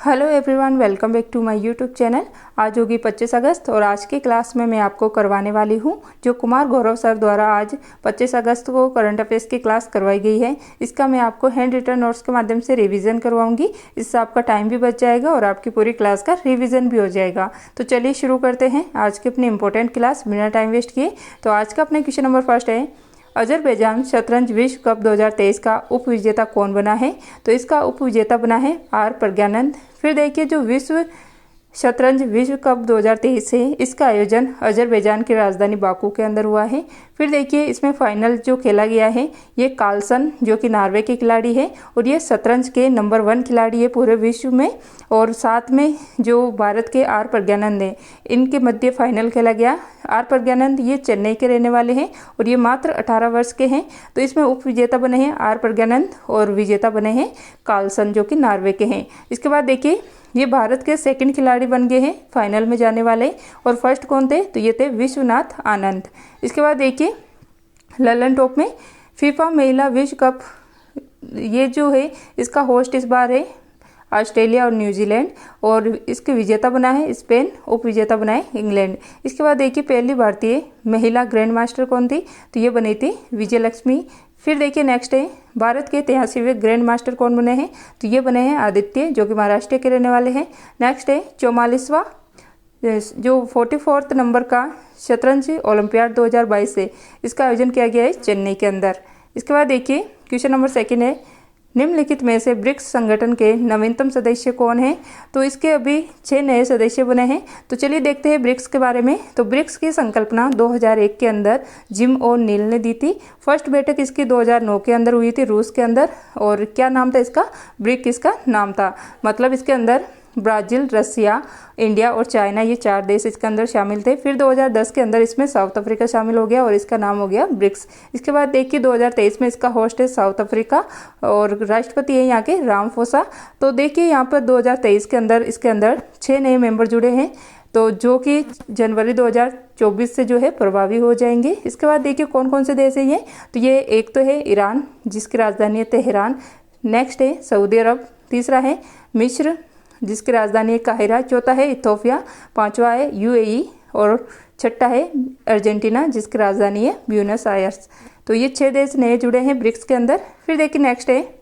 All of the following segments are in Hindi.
Hello everyone, welcome back to my YouTube channel. आज होगी 25 अगस्त और आज की क्लास में मैं आपको करवाने वाली हूं जो कुमार गौरव सर द्वारा आज 25 अगस्त को करंट अफेयर्स की क्लास करवाई गई है। इसका मैं आपको हैंड रिटन नोट्स के माध्यम से रिवीजन करवाऊंगी। इससे आपका टाइम भी बच जाएगा और आपकी पूरी क्लास का रिवीजन भी हो जाएगा। तो चलिए शुरू करते हैं आज की अपनी इंपॉर्टेंट क्लास बिना टाइम वेस्ट किए। तो आज का अपना क्वेश्चन नंबर फर्स्ट है, अजरबैजान शतरंज विश्व कप 2023 का उप विजेता कौन बना है? तो इसका उप विजेता बना है आर प्रज्ञानंद। फिर देखिए, जो विश्व शतरंज विश्व कप 2023 है, इसका आयोजन अजरबैजान की राजधानी बाकू के अंदर हुआ है। फिर देखिए, इसमें फाइनल जो खेला गया है ये कार्लसन जो कि नॉर्वे के खिलाड़ी है और ये शतरंज के नंबर 1 खिलाड़ी है पूरे विश्व में। और साथ में जो भारत के आर प्रज्ञानंद है, इनके मध्य फाइनल खेला गया। आर प्रज्ञानंद ये चेन्नई के रहने वाले हैं और ये मात्र 18 वर्ष के हैं। तो इसमें उप विजेता बने हैं आर प्रज्ञानंद और विजेता बने हैं कार्लसन जो कि नॉर्वे के हैं। इसके बाद देखिए, ये भारत के सेकंड खिलाड़ी बन गए हैं फाइनल में जाने वाले। और फर्स्ट कौन थे? तो ये थे विश्वनाथ आनंद। इसके बाद देखिए, ललन टॉप में फीफा महिला विश्व कप ये जो है इसका होस्ट इस बार है ऑस्ट्रेलिया और न्यूजीलैंड और इसके विजेता बना है स्पेन, उप विजेता बना है इंग्लैंड। इसके बाद देखिए, पहली भारतीय महिला ग्रैंड मास्टर कौन थी? तो ये बनी थी विजय लक्ष्मी। फिर देखिए नेक्स्ट है, भारत के 83वें ग्रैंड मास्टर कौन बने हैं? तो ये बने हैं आदित्य जो कि महाराष्ट्र के रहने वाले हैं। नेक्स्ट है 44वां जो 44th नंबर का शतरंज ओलंपियाड 2022 है, इसका आयोजन किया गया है चेन्नई के अंदर। इसके बाद देखिए, क्वेश्चन नंबर सेकंड है, निम्नलिखित में से ब्रिक्स संगठन के नवीनतम सदस्य कौन हैं? तो इसके अभी 6 नए सदस्य बने हैं। तो चलिए देखते हैं ब्रिक्स के बारे में। तो ब्रिक्स की संकल्पना 2001 के अंदर जिम ओ'नील ने दी थी। फर्स्ट बैठक इसकी 2009 के अंदर हुई थी रूस के अंदर। और क्या नाम था इसका? ब्रिक इसका नाम था। मतलब इसके अंदर ब्राज़ील, रसिया, इंडिया और चाइना, ये 4 देश इसके अंदर शामिल थे। फिर 2010 के अंदर इसमें साउथ अफ्रीका शामिल हो गया और इसका नाम हो गया ब्रिक्स। इसके बाद देखिए, 2023 में इसका होस्ट है साउथ अफ्रीका और राष्ट्रपति है यहाँ के रामफोसा। तो देखिए, यहाँ पर 2023 के अंदर इसके अंदर 6 नए मेंबर जुड़े हैं, तो जो कि जनवरी 2024 से जो है प्रभावी हो जाएंगे। इसके बाद देखिए, कौन कौन से देश है ये? तो ये एक तो है ईरान जिसकी राजधानी है तेहरान। नेक्स्ट है सऊदी अरब। तीसरा है मिस्र जिसकी राजधानी है काहिरा। चौथा है इथोपिया। पांचवा है यूएई और छठा है अर्जेंटीना जिसकी राजधानी है ब्यूनस आयर्स। तो ये 6 देश नए जुड़े हैं ब्रिक्स के अंदर। फिर देखिए नेक्स्ट है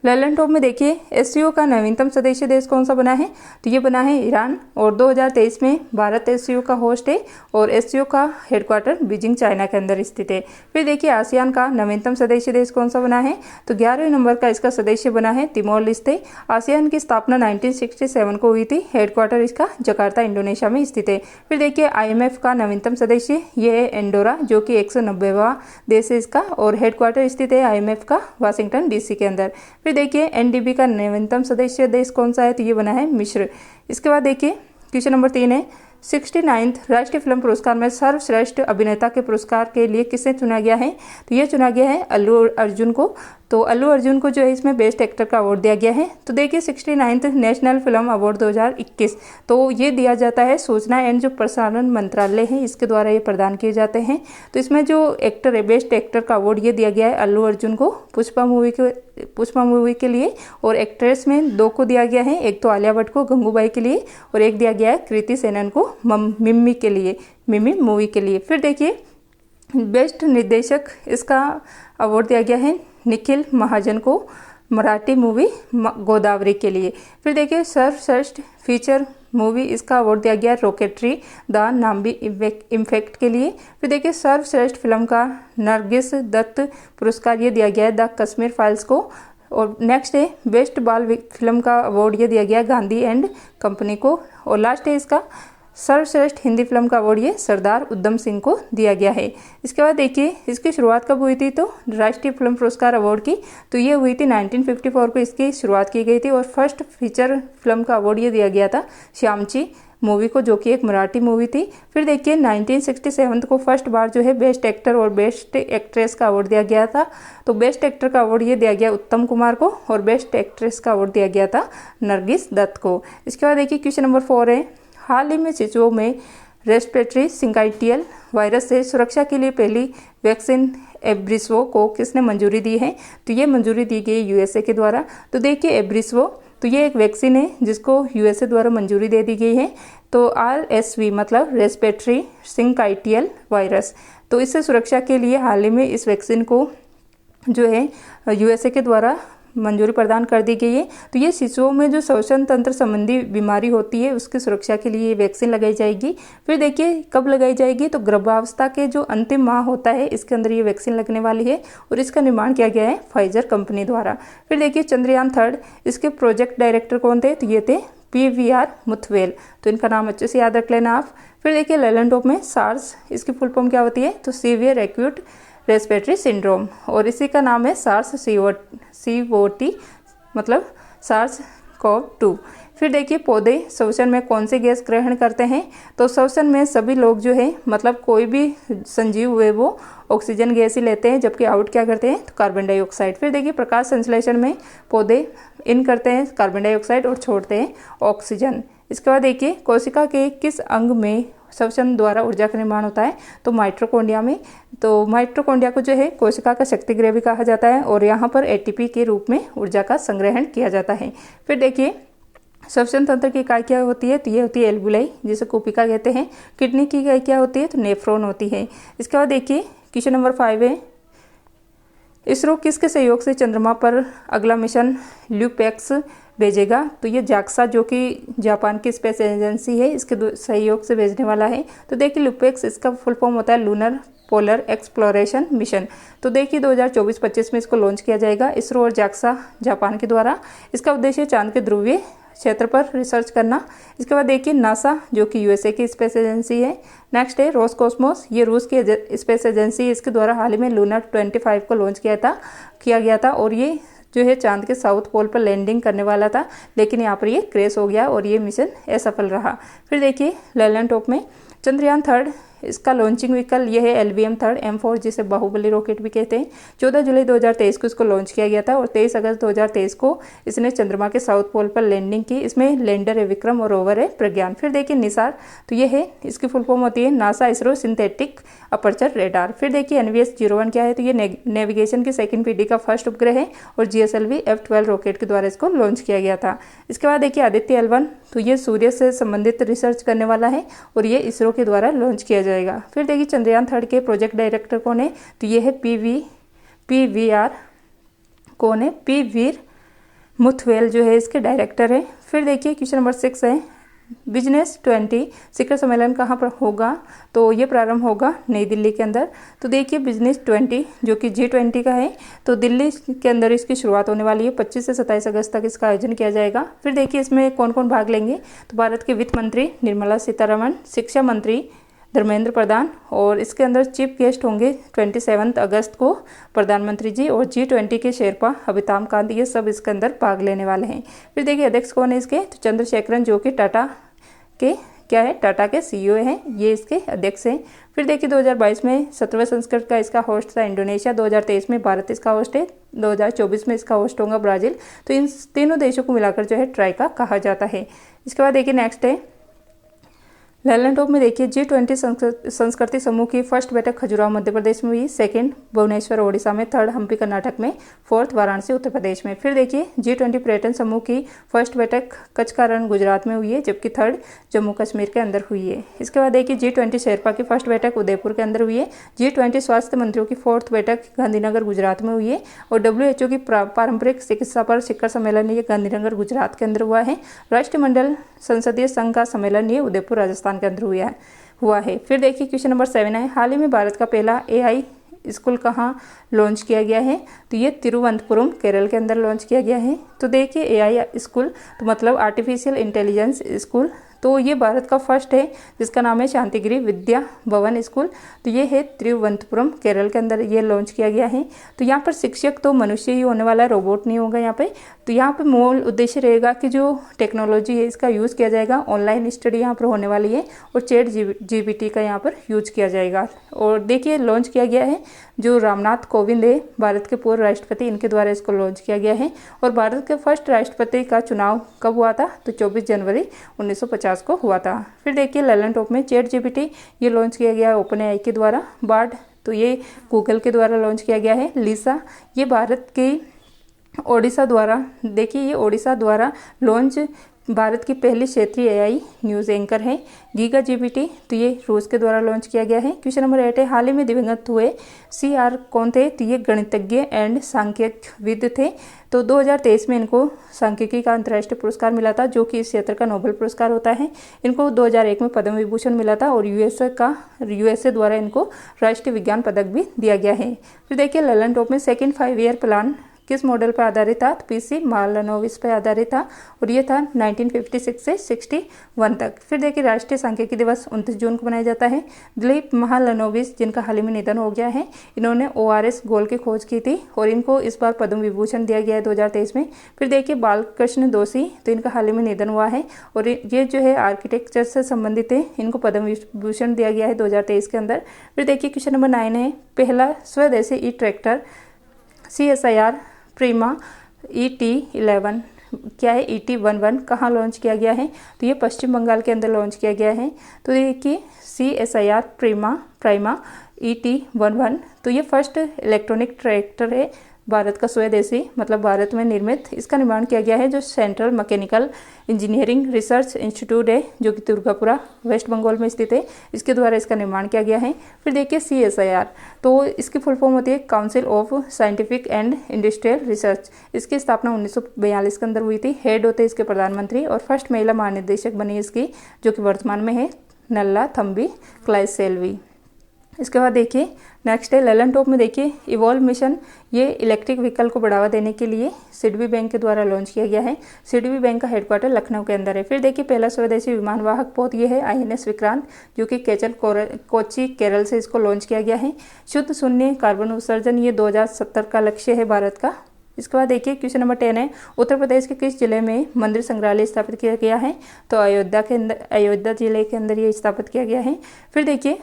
ललन टॉप में देखिए, एससीओ का नवीनतम सदस्य देश कौन सा बना है? तो ये बना है ईरान और 2023 में भारत एससीओ का होस्ट है और एससीओ का हेडक्वार्टर बीजिंग चाइना के अंदर स्थित है। फिर देखिए, आसियान का नवीनतम सदस्य देश कौन सा बना है? तो 11वें नंबर का इसका सदस्य बना है तिमोर लेस्ते। आसियान की स्थापना 1967 को हुई थी। हेडक्वार्टर इसका जकार्ता इंडोनेशिया में स्थित है। फिर देखिए, IMF का नवीनतम सदस्य ये है एंडोरा जो कि 190वां देश है इसका और हेडक्वार्टर स्थित है IMF का वाशिंगटन DC के अंदर। फिर देखिए, NDB का नवीनतम सदस्य देश कौन सा है? तो ये बना है मिस्र। इसके बाद देखिए, क्वेश्चन नंबर 3 है, 69th राष्ट्रीय फिल्म पुरस्कार में सर्वश्रेष्ठ अभिनेता के पुरस्कार के लिए किसे चुना गया है? तो ये चुना गया है अल्लू अर्जुन को। तो अल्लू अर्जुन को जो है इसमें बेस्ट एक्टर का अवार्ड दिया गया है। तो देखिए, 69th नेशनल फिल्म अवार्ड 2021 तो ये दिया जाता है सूचना एंड जो प्रसारण मंत्रालय है इसके द्वारा ये प्रदान किए जाते हैं। तो इसमें जो एक्टर है बेस्ट एक्टर का अवार्ड ये दिया गया है अल्लू अर्जुन को पुष्पा मूवी के लिए। और एक्ट्रेस में 2 को दिया गया है, एक तो आलिया भट्ट को गंगूबाई के लिए और एक दिया गया है कृति सेनन को मिम्मी के लिए, मिमी मूवी के लिए। फिर देखिए, बेस्ट निर्देशक इसका अवार्ड दिया गया है निखिल महाजन को मराठी मूवी गोदावरी के लिए। फिर देखिए, सर्वश्रेष्ठ फीचर मूवी इसका अवार्ड दिया गया रॉकेटरी द नाम्बी इम्फेक्ट के लिए। फिर देखिए, सर्वश्रेष्ठ फिल्म का नरगिस दत्त पुरस्कार ये दिया गया है द कश्मीर फाइल्स को। और नेक्स्ट है बेस्ट बाल फिल्म का अवार्ड ये दिया गया गांधी एंड कंपनी को। और लास्ट है इसका सर्वश्रेष्ठ हिंदी फिल्म का अवार्ड ये सरदार उधम सिंह को दिया गया है। इसके बाद देखिए, इसकी शुरुआत कब हुई थी? तो राष्ट्रीय फिल्म पुरस्कार अवार्ड की तो ये हुई थी 1954 को इसकी शुरुआत की गई थी। और फर्स्ट फीचर फिल्म का अवार्ड ये दिया गया था श्यामची मूवी को जो कि एक मराठी मूवी थी। फिर देखिए, 1967 को फर्स्ट बार जो है बेस्ट एक्टर और बेस्ट एक्ट्रेस का अवार्ड दिया गया था। तो बेस्ट एक्टर का अवार्ड ये दिया गया उत्तम कुमार को और बेस्ट एक्ट्रेस का अवार्ड दिया गया था नरगिस दत्त को। इसके बाद देखिए, क्वेश्चन नंबर 4 है, हाल ही में शिशुओं में रेस्पिरेटरी सिंकाइटियल वायरस से सुरक्षा के लिए पहली वैक्सीन एब्रिसवो को किसने मंजूरी दी है? तो ये मंजूरी दी गई USA के द्वारा। तो देखिए, एब्रिसवो तो ये एक वैक्सीन है जिसको यूएसए द्वारा मंजूरी दे दी गई है। तो RSV मतलब रेस्पिरेटरी सिंकाइटियल वायरस, तो इससे सुरक्षा के लिए हाल ही में इस वैक्सीन को जो है यूएसए के द्वारा मंजूरी प्रदान कर दी गई है। तो ये शिशुओं में जो श्वसन तंत्र संबंधी बीमारी होती है उसकी सुरक्षा के लिए ये वैक्सीन लगाई जाएगी। फिर देखिए कब लगाई जाएगी, तो गर्भावस्था के जो अंतिम माह होता है इसके अंदर ये वैक्सीन लगने वाली है और इसका निर्माण किया गया है फाइजर कंपनी द्वारा। फिर देखिए चंद्रयान 3, इसके प्रोजेक्ट डायरेक्टर कौन थे, तो ये थे PVR मुथवेल, तो इनका नाम अच्छे से याद रख लेना आप। फिर देखिए लेलन टॉप में SARS, इसकी फुल फॉर्म क्या होती है, तो सीवियर एक्यूट रेस्पिरेटरी सिंड्रोम, और इसी का नाम है SARS-CoV-2 मतलब SARS-CoV-2। फिर देखिए पौधे श्वसन में कौन सी गैस ग्रहण करते हैं, तो श्वसन में सभी लोग जो है मतलब कोई भी संजीव हुए वो ऑक्सीजन गैस ही लेते हैं, जबकि आउट क्या करते हैं, तो कार्बन डाइऑक्साइड। फिर देखिए प्रकाश संश्लेषण में पौधे इन करते हैं कार्बन डाइऑक्साइड और छोड़ते हैं ऑक्सीजन। इसके बाद देखिए कोशिका के किस अंग में श्वसन द्वारा ऊर्जा का निर्माण होता है, तो माइटोकॉन्ड्रिया में। तो माइटोकॉन्ड्रिया को जो है कोशिका का शक्ति गृह भी कहा जाता है और यहाँ पर ATP के रूप में ऊर्जा का संग्रहण किया जाता है। फिर देखिए श्वसन तंत्र की इकाई क्या होती है, तो ये होती है एल्वुलाई, जिसे कोपिका कहते हैं। किडनी की इकाई क्या होती है, तो नेफ्रॉन होती है। इसके बाद देखिए क्वेश्चन नंबर 5 है, इसरो किसके सहयोग से चंद्रमा पर अगला मिशन ल्यूपेक्स भेजेगा, तो ये जाक्सा जो कि जापान की स्पेस एजेंसी है इसके सहयोग से भेजने वाला है। तो देखिए ल्यूपेक्स इसका फुल फॉर्म होता है लूनर पोलर एक्सप्लोरेशन मिशन। तो देखिए 2024-25 में इसको लॉन्च किया जाएगा इसरो और जाक्सा जापान के द्वारा। इसका उद्देश्य चांद के ध्रुवीय क्षेत्र पर रिसर्च करना। इसके बाद देखिए नासा जो कि यूएसए की स्पेस एजेंसी है। नेक्स्ट है रोसकॉस्मोस, ये रूस की स्पेस एजेंसी है, इसके द्वारा हाल ही में लूनर 25 को लॉन्च किया गया था और ये जो है चांद के साउथ पोल पर लैंडिंग करने वाला था, लेकिन यहाँ पर ये क्रैश हो गया और ये मिशन असफल रहा। फिर देखिए लेलन टॉप में चंद्रयान 3, इसका लॉन्चिंग व्हीकल ये है LVM-3 M4, जिसे बाहुबली रॉकेट भी कहते हैं। 14 जुलाई 2023 को इसको लॉन्च किया गया था और 23 अगस्त 2023 को इसने चंद्रमा के साउथ पोल पर लैंडिंग की। इसमें लैंडर है विक्रम और रोवर है प्रज्ञान। फिर देखिए निसार, तो ये है इसकी फुल फॉर्म होती है NASA ISRO synthetic aperture radar. फिर देखिए NVS-01 क्या है, तो ये नेविगेशन की सेकंड पीढ़ी का फर्स्ट उपग्रह है और GSLV F-12 रॉकेट के द्वारा इसको लॉन्च किया गया था। इसके बाद देखिए आदित्य L1, तो ये सूर्य से संबंधित रिसर्च करने वाला है और ये इसरो के द्वारा लॉन्च किया जाएगा। फिर देखिए चंद्रयान 3 के प्रोजेक्ट डायरेक्टर कौन है, तो ये है PVR कौन है, PVR मुथवेल जो है इसके डायरेक्टर है। फिर देखिए क्वेश्चन नंबर 6 है, बिजनेस 20 शिखर सम्मेलन कहाँ पर होगा, तो ये प्रारंभ होगा नई दिल्ली के अंदर। तो देखिए बिजनेस 20 जो कि G20 का है, तो दिल्ली के अंदर इसकी शुरुआत होने वाली है। 25 से 27 अगस्त तक इसका आयोजन किया जाएगा। फिर देखिए इसमें कौन कौन भाग लेंगे, तो भारत के वित्त मंत्री निर्मला सीतारमण, शिक्षा मंत्री धर्मेंद्र प्रधान, और इसके अंदर चीफ गेस्ट होंगे 27 अगस्त को प्रधानमंत्री जी और G20 के शेरपा अमिताभ कांत, ये सब इसके अंदर भाग लेने वाले हैं। फिर देखिए अध्यक्ष कौन है इसके, तो चंद्रशेखरन जो कि टाटा के क्या है, टाटा के CEO हैं, ये इसके अध्यक्ष हैं। फिर देखिए 2022 में 17वें संस्करण का इसका होस्ट था इंडोनेशिया, 2023 में भारत इसका होस्ट है, 2024 में इसका होस्ट होगा ब्राज़ील। तो इन तीनों देशों को मिलाकर जो है ट्राइका कहा जाता है। इसके बाद देखिए नेक्स्ट है लेलन टॉप में देखिए G20 संस्कृति समूह की फर्स्ट बैठक खजुराहो मध्य प्रदेश में हुई, सेकंड भुवनेश्वर ओडिशा में, थर्ड हम्पी कर्नाटक में, फोर्थ वाराणसी उत्तर प्रदेश में। फिर देखिए G20 पर्यटन समूह की फर्स्ट बैठक कच्छ का रण गुजरात में हुई है, जबकि थर्ड जम्मू कश्मीर के अंदर हुई है। इसके बाद देखिए G20 शेरपा की फर्स्ट बैठक उदयपुर के अंदर हुई है। G20 स्वास्थ्य मंत्रियों की फोर्थ बैठक गांधीनगर गुजरात में हुई है और WHO की पारंपरिक चिकित्सा पर शिखर सम्मेलन ये गांधीनगर गुजरात के अंदर हुआ है। राष्ट्रमंडल संसदीय संघ का सम्मेलन ये उदयपुर राजस्थान के अंदर हुआ है। फिर देखिए क्वेश्चन नंबर 7 है, हाल ही में भारत का पहला AI स्कूल कहाँ लॉन्च किया गया है, तो ये तिरुवनंतपुरम केरल के अंदर लॉन्च किया गया है। तो देखिए AI स्कूल तो मतलब आर्टिफिशियल इंटेलिजेंस स्कूल, तो ये भारत का फर्स्ट है जिसका नाम है शांतिगिरी विद्या भवन स्कूल। तो ये है तिरुवनंतपुरम केरल के अंदर ये लॉन्च किया गया है। तो यहाँ पर शिक्षक तो मनुष्य ही होने वाला है, रोबोट नहीं होगा यहाँ पे। तो यहाँ पे मूल उद्देश्य रहेगा कि जो टेक्नोलॉजी है इसका यूज़ किया जाएगा, ऑनलाइन स्टडी यहाँ पर होने वाली है और चैट GPT का यहाँ पर यूज किया जाएगा। और देखिए लॉन्च किया गया है जो रामनाथ कोविंद है भारत के पूर्व राष्ट्रपति, इनके द्वारा इसको लॉन्च किया गया है। और भारत के फर्स्ट राष्ट्रपति का चुनाव कब हुआ था, तो 24 जनवरी 1950 को हुआ था। फिर देखिए लेलन टॉप में चैट GPT ये लॉन्च किया गया है OpenAI के द्वारा। बार्ड तो ये गूगल के द्वारा लॉन्च किया गया है। लिसा ये भारत की ओडिशा द्वारा, देखिए ये ओडिशा द्वारा लॉन्च भारत की पहली क्षेत्रीय एआई न्यूज़ एंकर है। गीगा जीपीटी, तो ये रूस के द्वारा लॉन्च किया गया है। क्वेश्चन नंबर 8 है, हाल ही में दिवंगत हुए CR कौन थे? तो ये गणितज्ञ एंड सांख्यिकविद थे। तो 2023 में इनको सांख्यिकी का अंतर्राष्ट्रीय पुरस्कार मिला था, जो कि इस क्षेत्र का नोबेल पुरस्कार होता है। इनको 2001 में पद्म विभूषण मिला था और यूएसए द्वारा इनको राष्ट्रीय विज्ञान पदक भी दिया गया है। फिर देखिए ललन टॉप में सेकेंड 5 ईयर प्लान किस मॉडल पर आधारित था? पीसी मालानोविस पर आधारित था और ये था 1956 से 61 तक। फिर देखिए राष्ट्रीय सांख्यिकी दिवस 29 जून को मनाया जाता है। दिलीप महालनोविस, जिनका हाल ही में निधन हो गया है, इन्होंने ORS गोल की खोज की थी और इनको इस बार पद्म विभूषण दिया गया है 2023 में। फिर देखिए बालकृष्ण दोषी, तो इनका हाल ही में निधन हुआ है और ये जो है आर्किटेक्चर से संबंधित है, इनको पद्म विभूषण दिया गया है 2023 के अंदर। फिर देखिए क्वेश्चन नंबर 9 है, पहला स्वदेशी ई ट्रैक्टर CSIR प्रीमा ET11 क्या है? ET11 कहाँ लॉन्च किया गया है? तो ये पश्चिम बंगाल के अंदर लॉन्च किया गया है। तो देखिए CSIR प्रीमा ET11, तो ये फर्स्ट इलेक्ट्रॉनिक ट्रैक्टर है भारत का स्वदेशी, मतलब भारत में निर्मित। इसका निर्माण किया गया है जो central mechanical engineering research institute है, जो कि दुर्गापुरा वेस्ट बंगाल में स्थित है, इसके द्वारा इसका निर्माण किया गया है। फिर देखिए CSIR, तो इसकी फुल फॉर्म होती है council of scientific and industrial research. इसकी स्थापना 1942 के अंदर हुई थी। हेड होते इसके प्रधानमंत्री और फर्स्ट महिला महानिदेशक बनी इसकी, जो कि वर्तमान में है नल्ला थम्बी क्लाइसेल्वी। इसके बाद देखिए नेक्स्ट है ललन टॉप में, देखिए इवॉल्व मिशन, ये इलेक्ट्रिक व्हीकल को बढ़ावा देने के लिए सिडबी बैंक के द्वारा लॉन्च किया गया है। सिडबी बैंक का हेडक्वार्टर लखनऊ के अंदर है। फिर देखिए पहला स्वदेशी विमानवाहक पोत ये है INS विक्रांत, जो कि कोच्चि केरल से इसको लॉन्च किया गया है। शुद्ध शून्य कार्बन उत्सर्जन, ये 2070 का लक्ष्य है भारत का। इसके बाद देखिए क्वेश्चन नंबर 10 है, उत्तर प्रदेश के किस जिले में मंदिर संग्रहालय स्थापित किया गया है? तो अयोध्या जिले के अंदर ये स्थापित किया गया है। फिर देखिए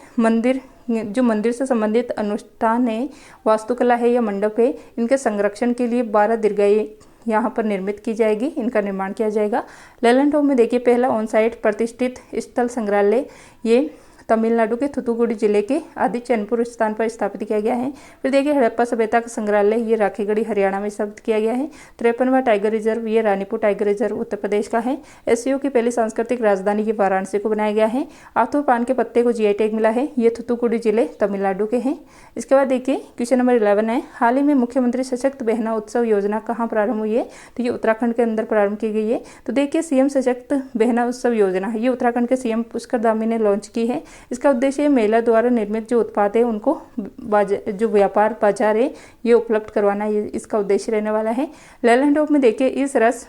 मंदिर से संबंधित अनुष्ठान है, वास्तुकला है या मंडप है, इनके संरक्षण के लिए 12 दीर्घाएं यहाँ पर निर्मित की जाएगी, इनका निर्माण किया जाएगा। ललन टॉप में देखिए पहला ऑन साइट प्रतिष्ठित स्थल संग्रहालय ये तमिलनाडु के थूथुकुडी जिले के आदिचनपुर स्थान पर स्थापित किया गया है। फिर देखिए हड़प्पा सभ्यता का संग्रहालय ये राखीगढ़ी हरियाणा में स्थापित किया गया है। 53वां टाइगर रिजर्व ये रानीपुर टाइगर रिजर्व उत्तर प्रदेश का है। SCO की पहली सांस्कृतिक राजधानी ये वाराणसी को बनाया गया है। आथुर पान के पत्ते को GI टैग मिला है, ये थूथुकुडी जिले तमिलनाडु के हैं। इसके बाद देखिए क्वेश्चन नंबर 11 है, हाल ही में मुख्यमंत्री सशक्त बहना उत्सव योजना कहाँ प्रारंभ हुई है? तो ये उत्तराखंड के अंदर प्रारंभ की गई है। तो देखिए CM सशक्त बहना उत्सव योजना ये उत्तराखंड के CM पुष्कर धामी ने लॉन्च की है। इसका उद्देश्य महिला द्वारा निर्मित जो उत्पाद है उनको जो व्यापार बाजार है ये उपलब्ध करवाना, ये इसका उद्देश्य रहने वाला है। ललन टॉप में देखिए इस रस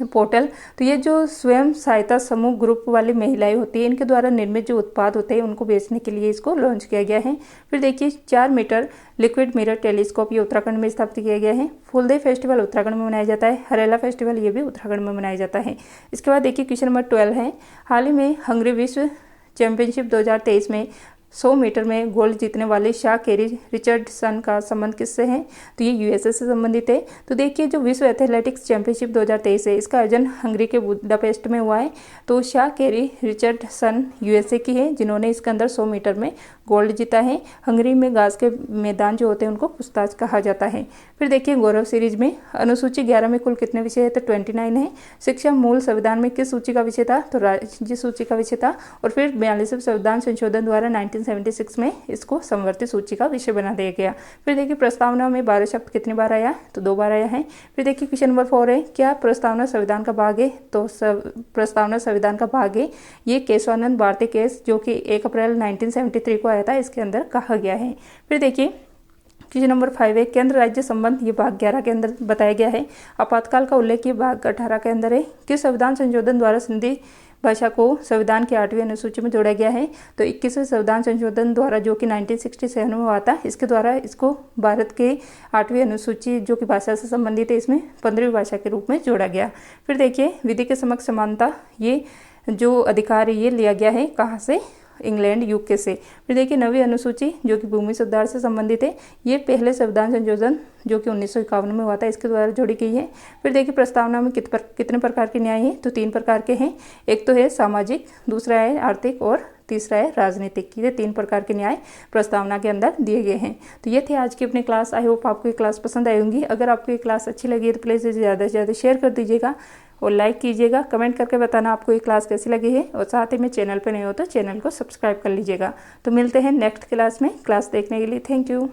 पोर्टल, तो ये जो स्वयं सहायता समूह ग्रुप वाली महिलाएं होती है, इनके द्वारा निर्मित जो उत्पाद होते हैं उनको बेचने के लिए इसको लॉन्च किया गया है। फिर देखिए 4 मीटर लिक्विड मिरर टेलीस्कोप ये उत्तराखंड में स्थापित किया गया है। फुलदेई फेस्टिवल उत्तराखंड में मनाया जाता है। हरेला फेस्टिवल ये भी उत्तराखंड में मनाया जाता है। इसके बाद देखिए क्वेश्चन नंबर 12 है, हाल ही में हंगरी विश्व चैंपियनशिप 2023 में 100 मीटर में गोल्ड जीतने वाले शाह केरी रिचर्डसन का संबंध किससे है? तो ये USA से संबंधित है। तो देखिए जो विश्व एथलेटिक्स चैंपियनशिप 2023 है, इसका आयोजन हंगरी के बुडापेस्ट में हुआ है। तो शाह केरी रिचर्डसन USA की है, जिन्होंने इसके अंदर 100 मीटर में गोल्ड जीता है। हंगरी में घास के मैदान जो होते हैं उनको पूछताछ कहा जाता है। फिर देखिए गौरव सीरीज में अनुसूची 11 में कुल कितने विषय है? तो 29 है। शिक्षा मूल संविधान में किस सूची का विषय था? तो राज्य सूची का विषय था। और फिर 42वें संविधान संशोधन द्वारा 1976 में इसको समवर्ती सूची का विषय बना दिया गया। फिर देखिए प्रस्तावना में 12 शब्द कितनी बार आया? तो 2 बार आया है। फिर देखिए क्वेश्चन नंबर 4 है, क्या प्रस्तावना संविधान का भाग है? तो प्रस्तावना संविधान का भाग है। ये केशवानंद भारती केस जो कि 1 अप्रैल 1973 को आया था, इसके अंदर कहा गया है। फिर देखिए क्वेश्चन नंबर 5 है, केंद्र राज्य संबंध ये भाग 11 के अंदर बताया गया है। आपातकाल का उल्लेख ये भाग 18 के अंदर है। किस संविधान संशोधन द्वारा सिंधी भाषा को संविधान की 8वीं अनुसूची में जोड़ा गया है? तो 21वें संविधान संशोधन द्वारा जो कि 1967 में हुआ था, इसके द्वारा इसको भारत के 8वीं अनुसूची जो कि भाषा से संबंधित है इसमें 15वीं भाषा के रूप में जोड़ा गया। फिर देखिए विधि के समक्ष समानता ये जो अधिकार है ये लिया गया है कहाँ से? इंग्लैंड, यूके से। फिर देखिए नवी अनुसूची जो कि भूमि सुधार से संबंधित है, ये पहले संविधान संशोधन जो कि 1951 में हुआ था, इसके द्वारा जोड़ी गई है। फिर देखिए प्रस्तावना में कितने प्रकार के न्याय हैं, तो 3 प्रकार के हैं। एक तो है सामाजिक, दूसरा है आर्थिक और तीसरा है राजनीतिक। ये 3 प्रकार के न्याय प्रस्तावना के अंदर दिए गए हैं। तो ये थे आज की अपनी क्लास। आई होप आपको ये क्लास पसंद आई होंगी। अगर आपको ये क्लास अच्छी लगी है तो प्लीज़ इसे ज़्यादा से ज़्यादा शेयर कर दीजिएगा और लाइक कीजिएगा। कमेंट करके बताना आपको ये क्लास कैसी लगी है, और साथ ही में चैनल पर नए हो तो चैनल को सब्सक्राइब कर लीजिएगा। तो मिलते हैं नेक्स्ट क्लास में। क्लास देखने के लिए थैंक यू।